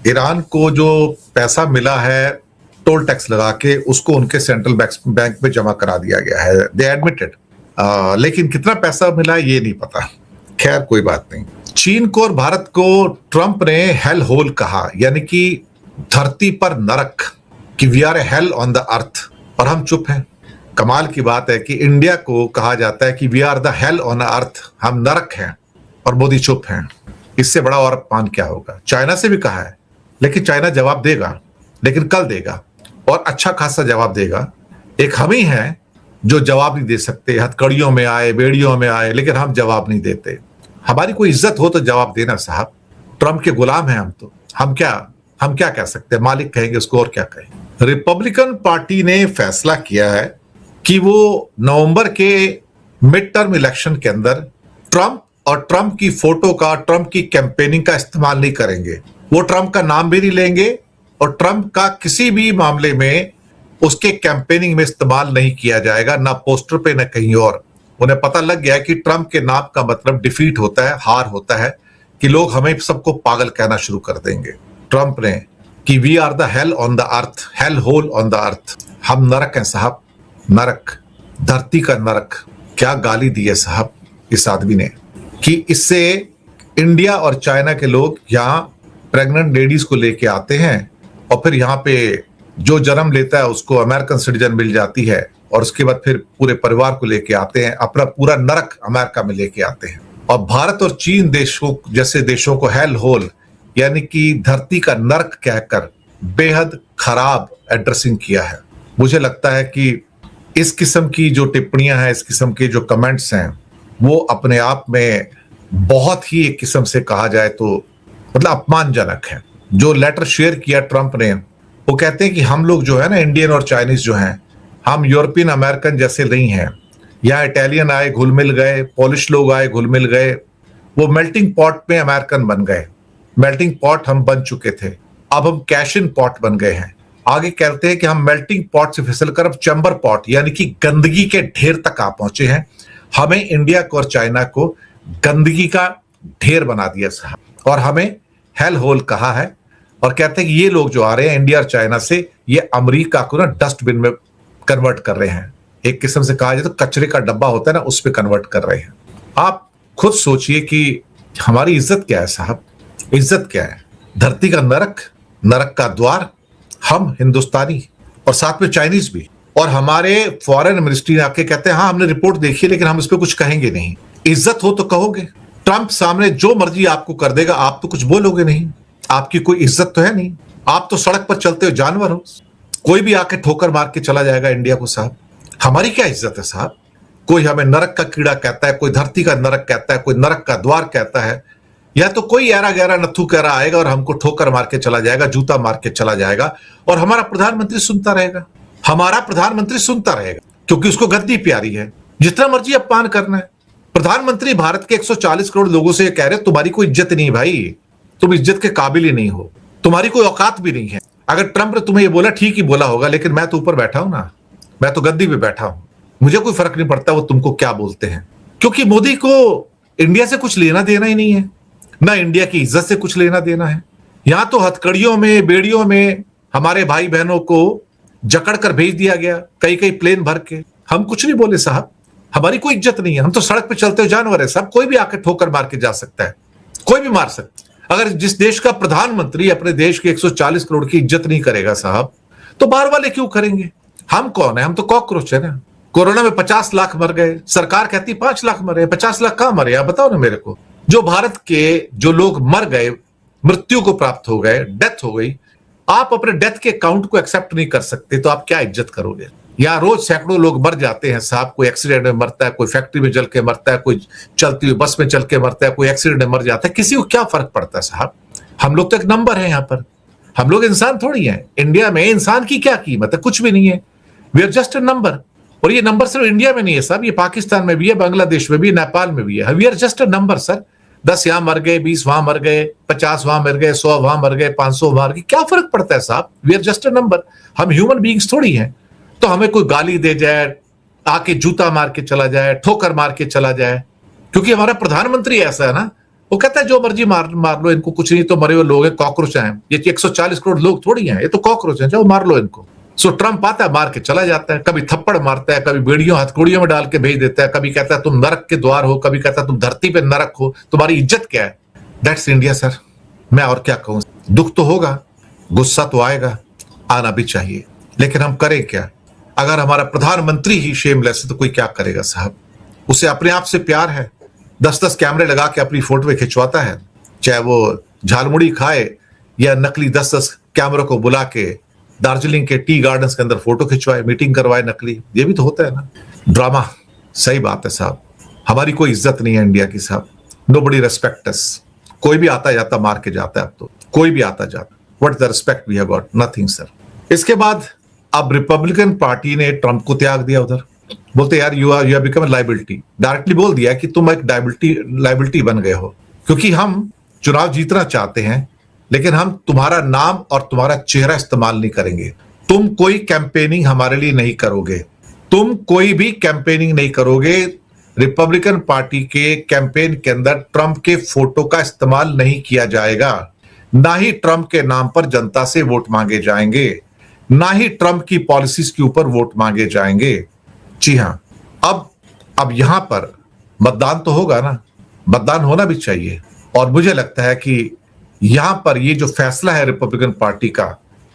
Iran को जो पैसा मिला है टोल टैक्स लगा के, उसको उनके सेंट्रल बैंक में जमा करा दिया गया है, दे एडमिटेड। लेकिन कितना पैसा मिला ये नहीं पता। खैर कोई बात नहीं। चीन को और भारत को ट्रंप ने हेल होल कहा, यानी कि धरती पर नरक, कि we are a hell on the earth, और हम चुप हैं। कमाल की बात है कि इंडिया को कहा जाता है कि we are the hell on earth, हम नरक हैं, और मोदी चुप हैं। इससे बड़ा और अपमान क्या होगा। चाइना से भी कहा है, लेकिन चाइना जवाब देगा, लेकिन कल देगा, और अच्छा खासा जवाब देगा। एक हम ही हैं जो जवाब नहीं दे सकते, हथकड़ियों में आए, बेड़ियों में आए, लेकिन हम जवाब नहीं देते। हमारी कोई इज्जत हो तो जवाब देना साहब। ट्रंप के गुलाम हैं हम तो, हम क्या कह सकते हैं, मालिक कहेंगे उसको, और क्या कहें। रिपब्लिकन पार्टी ने फैसला किया है कि वो नवंबर के मिड टर्म इलेक्शन के अंदर ट्रंप और ट्रंप की फोटो का, ट्रंप की कैंपेनिंग का इस्तेमाल नहीं करेंगे। वो ट्रंप का नाम भी नहीं लेंगे, और ट्रंप का किसी भी मामले में उसके कैंपेनिंग में इस्तेमाल नहीं किया जाएगा, ना पोस्टर पे ना कहीं और। उन्हें पता लग गया है कि ट्रंप के नाम का मतलब डिफीट होता है, हार होता है, कि लोग हमें सबको पागल कहना शुरू कर देंगे। ट्रंप ने कि we are the hell on the earth, hell hole on the earth, हम नरक हैं साहब, नरक, धरती का नरक। क्या गाली दी है साहब इस आदमी ने, कि इससे इंडिया और चाइना के लोग यहाँ प्रेग्नेंट लेडीज को लेके आते हैं, और फिर यहाँ पे जो जन्म लेता है उसको अमेरिकन सिटीजन मिल जाती है, और उसके बाद फिर पूरे परिवार को लेके आते हैं, अपना पूरा नरक अमेरिका में लेके आते हैं। और भारत और चीन देशों जैसे देशों को हेल होल, यानी कि धरती का नरक कहकर बेहद खराब एड्रेसिंग किया है। मुझे लगता है कि इस किस्म की जो टिप्पणियां हैं, इस किस्म के जो कमेंट्स हैं, वो अपने आप में बहुत ही एक किस्म से कहा जाए तो मतलब अपमानजनक है। जो लेटर शेयर किया ट्रंप ने, वो कहते हैं कि हम लोग जो है ना, इंडियन और चाइनीज जो हैं, हम यूरोपियन अमेरिकन जैसे नहीं हैं। यहाँ इटालियन आए घुल मिल गए, पोलिश लोग आए घुल मिल गए, वो मेल्टिंग पॉट में अमेरिकन बन गए। मेल्टिंग पॉट हम बन चुके थे, अब हम कैश इन पॉट बन गए हैं। आगे कहते हैं कि हम मेल्टिंग पॉट से फिसलकर अब चैम्बर पॉट, यानी कि गंदगी के ढेर तक आ पहुंचे हैं। हमें इंडिया को और चाइना को गंदगी का ढेर बना दिया साहब, और हमें हेल होल कहा है। और कहते हैं कि ये लोग जो आ रहे हैं इंडिया और चाइना से, ये अमेरिका को ना डस्टबिन में कन्वर्ट कर रहे हैं। एक किस्म से कहा जाए तो कचरे का डब्बा होता है ना, उस पर कन्वर्ट कर रहे हैं। आप खुद सोचिए कि हमारी इज्जत क्या है साहब, इज्जत क्या है। धरती का नरक, नरक का द्वार, हम हिंदुस्तानी और साथ में चाइनीज भी। और हमारे फॉरेन मिनिस्ट्री आके कहते हैं हाँ हमने रिपोर्ट देखी, लेकिन हम इस पर कुछ कहेंगे नहीं। इज्जत हो तो कहोगे। ट्रंप सामने जो मर्जी आपको कर देगा, आप तो कुछ बोलोगे नहीं। आपकी कोई इज्जत तो है नहीं, आप तो सड़क पर चलते हो जानवर हो। कोई भी आके ठोकर मार के चला जाएगा इंडिया को साहब। हमारी क्या इज्जत है साहब। कोई हमें नरक का कीड़ा कहता है, कोई धरती का नरक कहता है, कोई नरक का द्वार कहता है, या तो कोई ऐरा गहरा नथु कहरा आएगा और हमको ठोकर मार के चला जाएगा, जूता मार के चला जाएगा, और हमारा प्रधानमंत्री सुनता रहेगा। हमारा प्रधानमंत्री सुनता रहेगा क्योंकि उसको गद्दी प्यारी है। जितना मर्जी अपमान करना है। प्रधानमंत्री भारत के 140 करोड़ लोगों से कह रहे तुम्हारी कोई इज्जत नहीं भाई, तुम इज्जत के काबिल ही नहीं हो, तुम्हारी कोई औकात भी नहीं है। अगर ट्रंप ने तुम्हें ये बोला ठीक ही बोला होगा, लेकिन मैं तो ऊपर बैठा हूं ना, मैं तो गद्दी पे बैठा हूं, मुझे कोई फर्क नहीं पड़ता वो तुमको क्या बोलते हैं। क्योंकि मोदी को इंडिया से कुछ लेना देना ही नहीं है, ना इंडिया की इज्जत से कुछ लेना देना है। यहां तो हथकड़ियों में, बेड़ियों में हमारे भाई बहनों को जकड़ कर भेज दिया गया, कई कई प्लेन भर के। हम कुछ नहीं बोले साहब, हमारी कोई इज्जत नहीं है। हम तो सड़क पे चलते हुए जानवर है साहब, कोई भी आके ठोकर मार के जा सकता है, कोई भी मार सकता है। अगर जिस देश का प्रधानमंत्री अपने देश के 140 करोड़ की इज्जत नहीं करेगा साहब, तो बाहर वाले क्यों करेंगे। हम कौन है, हम तो कॉकरोच है ना। कोरोना में 50 लाख मर गए, सरकार कहती 5 लाख मरे, 50 लाख कहां मरे आप बताओ ना मेरे को। जो भारत के जो लोग मर गए, मृत्यु को प्राप्त हो गए, डेथ हो गई, आप अपने डेथ के काउंट को एक्सेप्ट नहीं कर सकते, तो आप क्या इज्जत करोगे। यहाँ रोज सैकड़ों लोग मर जाते हैं साहब, कोई एक्सीडेंट में मरता है, कोई फैक्ट्री में जल के मरता है, कोई चलती हुई बस में चल के मरता है, कोई एक्सीडेंट में मर जाता है, किसी को क्या फर्क पड़ता है साहब। हम लोग तो एक नंबर है यहाँ पर, हम लोग इंसान थोड़ी है। इंडिया में इंसान की क्या कीमत है, कुछ भी नहीं है। We are just a number. और ये नंबर सिर्फ इंडिया में नहीं है साहब, ये पाकिस्तान में भी है, बांग्लादेश में भी, नेपाल में भी है। We are just a number sir. 10 यहां मर गए, 20 वहां मर गए, 50 वहां मर गए, 100 वहां मर गए, 500 मर गए, क्या फर्क पड़ता है साहब। We are just a number. हम ह्यूमन बीइंग्स थोड़ी हैं। तो हमें कोई गाली दे जाए, आके जूता मार के चला जाए, ठोकर मार के चला जाए, क्योंकि हमारा प्रधानमंत्री ऐसा है ना, वो कहता है जो मर्जी मार मार लो इनको, कुछ नहीं तो मरे हुए लोग हैं, कॉकरोच हैं, ये 140 करोड़ लोग थोड़ी हैं, ये तो कॉकरोच हैं, जाओ मार लो इनको। सो ट्रम्प आता है, मार के चला जाता है, कभी थप्पड़ मारता है, कभी बेड़ियों हथकड़ियों में डाल के भेज देता है, कभी कहता है तुम नरक के द्वार हो, कभी कहता है तुम धरती पे नरक हो, तुम्हारी इज्जत क्या है। That's India sir. मैं और क्या कहूं, दुख तो होगा, गुस्सा तो आएगा, आना भी चाहिए, लेकिन हम करें क्या। अगर हमारा प्रधानमंत्री ही शेमलेस है तो कोई क्या करेगा साहब। उसे अपने आप से प्यार है, 10-10 कैमरे लगा के अपनी फोटो खिंचवाता है, चाहे वो झालमुड़ी खाए या नकली 10-10 कैमरों को बुला के दार्जिलिंग के टी गार्डन्स के अंदर फोटो खिंचवाए, मीटिंग करवाए नकली। ये भी तो होता है ना, ड्रामा। सही बात है साहब, हमारी कोई इज्जत नहीं है इंडिया की साहब। नोबडी रिस्पेक्ट अस। कोई भी आता जाता मार के जाता है, अब तो कोई भी आता जाता। What the respect we have got, nothing sir. इसके बाद अब रिपब्लिकन पार्टी ने ट्रंप को त्याग दिया उधर, बोलते यार you are become a liability. Directly बोल दिया कि तुम एक लायबिलिटी बन गए हो, क्योंकि हम चुनाव जीतना चाहते हैं, लेकिन हम तुम्हारा नाम और तुम्हारा चेहरा इस्तेमाल नहीं करेंगे। तुम कोई कैंपेनिंग हमारे लिए नहीं करोगे, तुम कोई भी कैंपेनिंग नहीं करोगे। रिपब्लिकन पार्टी के कैंपेन के अंदर ट्रंप के फोटो का इस्तेमाल नहीं किया जाएगा, ना ही ट्रंप के नाम पर जनता से वोट मांगे जाएंगे, ना ही ट्रंप की पॉलिसीज के ऊपर वोट मांगे जाएंगे। जी हां, अब यहां पर मतदान तो होगा ना, मतदान होना भी चाहिए। और मुझे लगता है कि यहां पर ये जो फैसला है रिपब्लिकन पार्टी का,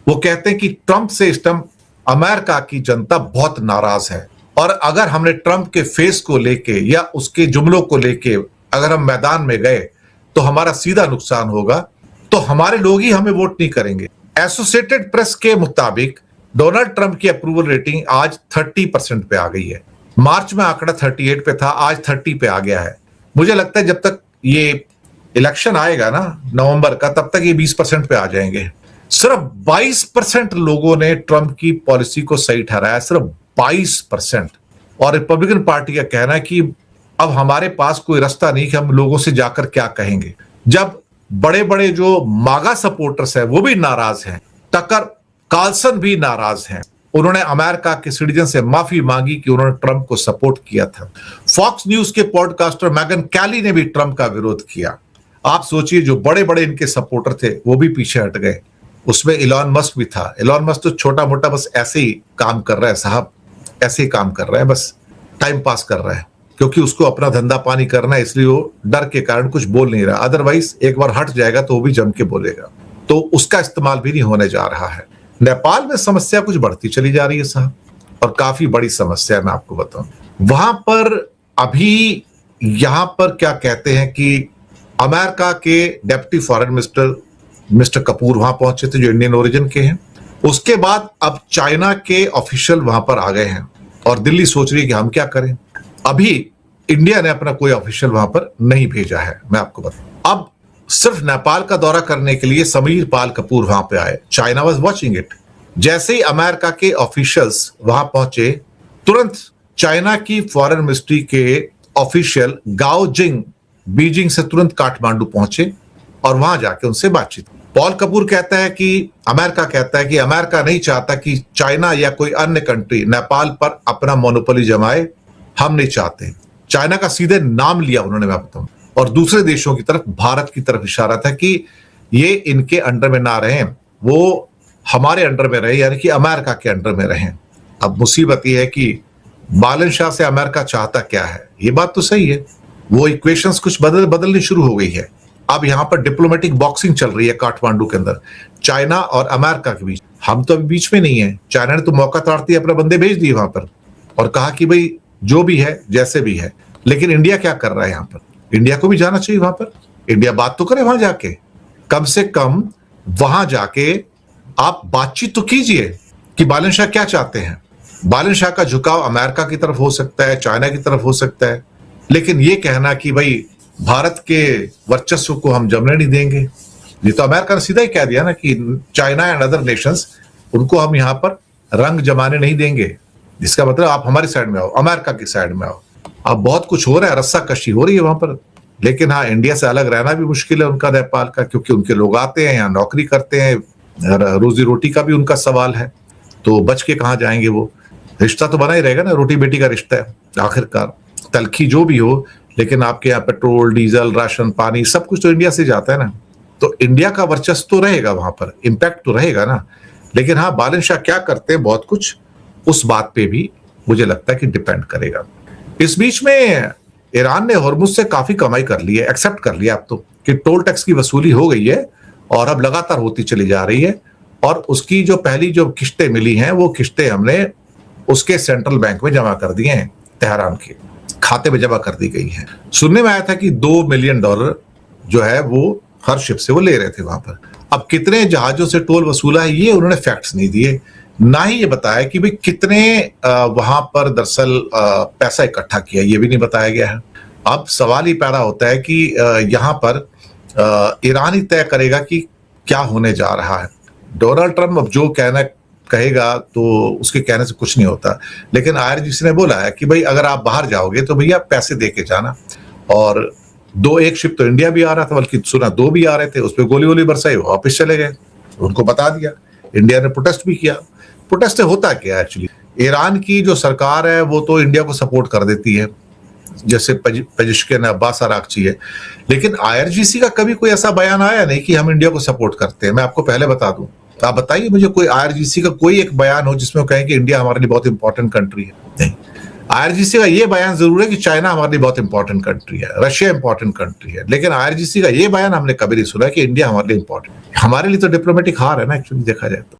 वो कहते हैं कि ट्रंप से इस टाइम अमेरिका की जनता बहुत नाराज है, और अगर हमने ट्रंप के फेस को लेके या उसके जुमलों को लेके अगर हम मैदान में गए तो हमारा सीधा नुकसान होगा, तो हमारे लोग ही हमें वोट नहीं करेंगे। एसोसिएटेड प्रेस के मुताबिक डोनाल्ड ट्रंप की अप्रूवल रेटिंग आज 30% पे आ गई है। मार्च में आंकड़ा 38 पे था, आज 30 पे आ गया है। मुझे लगता है जब तक ये इलेक्शन आएगा ना नवंबर का, तब तक ये 20% पे आ जाएंगे। सिर्फ 22% लोगों ने ट्रंप की पॉलिसी को सही ठहराया, सिर्फ 22%। और रिपब्लिकन पार्टी का कहना है कि अब हमारे पास कोई रास्ता नहीं कि हम लोगों से जाकर क्या कहेंगे, जब बड़े बड़े जो मागा सपोर्टर्स हैं वो भी नाराज हैं, टकर कार्लसन भी नाराज हैं। उन्होंने अमेरिका के सिटीजन से माफी मांगी कि उन्होंने ट्रंप को सपोर्ट किया था। फॉक्स न्यूज के पॉडकास्टर मैगन कैली ने भी ट्रंप का विरोध किया। आप सोचिए, जो बड़े बड़े इनके सपोर्टर थे वो भी पीछे हट गए। उसमें इलॉन मस्क भी था। इलॉन मस्क तो छोटा मोटा बस ऐसे ही काम कर रहा है साहब, ऐसे ही काम कर रहा है, बस टाइम पास कर रहा है, क्योंकि उसको अपना धंधा पानी करना है, इसलिए वो डर के कारण कुछ बोल नहीं रहा। अदरवाइज एक बार हट जाएगा तो वो भी जम के बोलेगा, तो उसका इस्तेमाल भी नहीं होने जा रहा है। नेपाल में समस्या कुछ बढ़ती चली जा रही है साहब, और काफी बड़ी समस्या है। मैं आपको बताऊं, वहां पर अभी यहां पर क्या कहते हैं कि अमेरिका के deputy foreign minister mister Kapoor वहां पहुंचे थे, जो इंडियन ओरिजिन के हैं। उसके बाद अब चाइना के ऑफिशियल वहां पर आ गए हैं, और दिल्ली सोच रही है कि हम क्या करें। अभी इंडिया ने अपना कोई ऑफिशियल वहां पर नहीं भेजा है। मैं आपको बताऊं, अब सिर्फ नेपाल का दौरा करने के लिए समीर पाल कपूर वहां पे आए। China was watching it. जैसे ही अमेरिका के ऑफिशियल्स वहां पहुंचे, तुरंत चाइना की फॉरेन मिनिस्ट्री के ऑफिशियल गाओ जिंग बीजिंग से तुरंत काठमांडू पहुंचे और वहां जाके उनसे बातचीत। पॉल कपूर कहता है कि अमेरिका कहता है कि अमेरिका नहीं चाहता कि चाइना या कोई अन्य कंट्री नेपाल पर अपना मोनोपोली जमाए। हम नहीं चाहते। चाइना का सीधे नाम लिया उन्होंने, मैं बताऊं, और दूसरे देशों की तरफ, भारत की तरफ इशारा था कि ये इनके अंडर में ना रहें, वो हमारे अंडर में रहे, यानी कि अमेरिका के अंडर में रहें। अब मुसीबत यह है कि बालन शाह से अमेरिका चाहता क्या है। ये बात तो सही है, वो इक्वेशंस कुछ बदलनी शुरू हो गई है। अब यहां पर डिप्लोमेटिक बॉक्सिंग चल रही है काठमांडू के अंदर, चाइना और अमेरिका के बीच। हम तो अभी बीच में नहीं है। चाइना ने तो मौका ताड़ती अपने बंदे भेज दिए वहां पर और कहा कि भाई जो भी है जैसे भी है। लेकिन इंडिया क्या कर रहा है यहां पर? इंडिया को भी जाना चाहिए वहां पर। इंडिया बात तो करे वहां जाके, कम से कम वहां जाके आप बातचीत तो कीजिए कि बालन शाह क्या चाहते हैं। बालन शाह का झुकाव अमेरिका की तरफ हो सकता है, चाइना की तरफ हो सकता है, लेकिन ये कहना कि भाई भारत के वर्चस्व को हम जमने नहीं देंगे, ये तो अमेरिका ने सीधा ही कह दिया ना कि चाइना एंड अदर नेशंस, उनको हम यहाँ पर रंग जमाने नहीं देंगे। जिसका मतलब आप हमारी साइड में आओ, अमेरिका की साइड में आओ। अब बहुत कुछ हो रहा है, रस्सा कशी हो रही है वहां पर। लेकिन हाँ, इंडिया से अलग रहना भी मुश्किल है उनका, नेपाल का, क्योंकि उनके लोग आते हैं यहाँ नौकरी करते हैं, रोजी रोटी का भी उनका सवाल है, तो बच के कहाँ जाएंगे वो। रिश्ता तो बना ही रहेगा ना, रोटी बेटी का रिश्ता है आखिरकार, तलखी जो भी हो, लेकिन आपके यहाँ पेट्रोल, डीजल, राशन, पानी सब कुछ तो इंडिया से जाता है ना, तो इंडिया का वर्चस्व तो रहेगा वहां पर, इम्पैक्ट तो रहेगा ना। लेकिन हाँ, बालन शाह क्या करते हैं बहुत कुछ, उस बात पे भी मुझे लगता है कि डिपेंड करेगा। इस बीच में ईरान ने हॉर्मुज से काफी कमाई कर ली है, एक्सेप्ट कर लिया अब तो, कि टोल टैक्स की वसूली हो गई है और अब लगातार होती चली जा रही है। और उसकी जो पहली जो किस्तें मिली हैं, वो किस्तें हमने उसके सेंट्रल बैंक में जमा कर दिए हैं, तेहरान के खाते में जमा कर दी गई हैं। सुनने में आया था कि $2 मिलियन जो है वो हर शिप से वो ले रहे थे वहां पर। अब कितने जहाजों से टोल वसूला है, ये उन्होंने फैक्ट्स नहीं दिए, ना ही ये बताया कि भाई कितने वहां पर दरअसल पैसा इकट्ठा किया, ये भी नहीं बताया गया है। अब सवाल ही पैदा होता है कि यहाँ पर ईरान ही तय करेगा कि क्या होने जा रहा है। डोनाल्ड ट्रंप अब जो कहना कहेगा तो उसके कहने से कुछ नहीं होता, लेकिन आईआरजीसी ने बोला है कि भाई अगर आप बाहर जाओगे तो भैया पैसे दे के जाना। और एक शिप तो इंडिया भी आ रहा था, बल्कि सुना 2 भी आ रहे थे, उस पर गोली वोली बरसाई, वापस चले गए, उनको बता दिया। इंडिया ने प्रोटेस्ट भी किया। प्रोटेस्ट से होता क्या है एक्चुअली, ईरान की जो सरकार है वो तो इंडिया को सपोर्ट कर देती है, जैसे पेजिशकियान अब्बास अरागची है, लेकिन आईआरजीसी का कभी कोई ऐसा बयान आया नहीं कि हम इंडिया को सपोर्ट करते हैं। मैं आपको पहले बता दूं, आप बताइए मुझे कोई आईआरजीसी का कोई एक बयान हो जिसमें वो कहें कि इंडिया हमारे लिए बहुत इंपॉर्टेंट कंट्री है। नहीं, आईआरजीसी का ये बयान जरूर है कि चाइना हमारे लिए बहुत इंपॉर्टेंट कंट्री है, रशिया इंपॉर्टेंट कंट्री है, लेकिन आईआरजीसी का ये बयान हमने कभी नहीं सुना कि इंडिया हमारे लिए इंपॉर्टेंट। हमारे लिए तो डिप्लोमेटिक हार है ना एक्चुअली, देखा जाए तो।